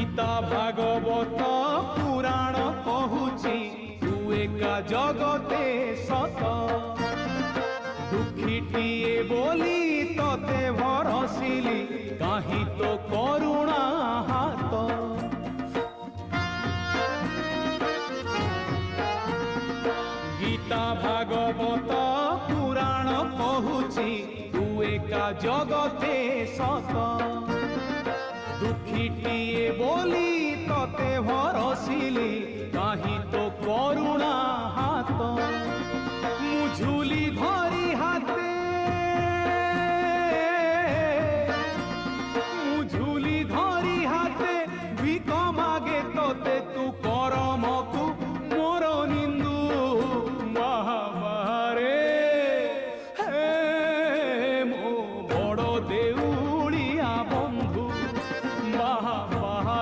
गीता भागवत पुराण कहूची तू एका जगते सत दुखीटिए बोली तते भरसिली काहि तो करुणा हाथ गीता भागवत पुराण कहूची तू एका जगते सत दुखीटिए बोली तते भरसिली काहि तो करुणा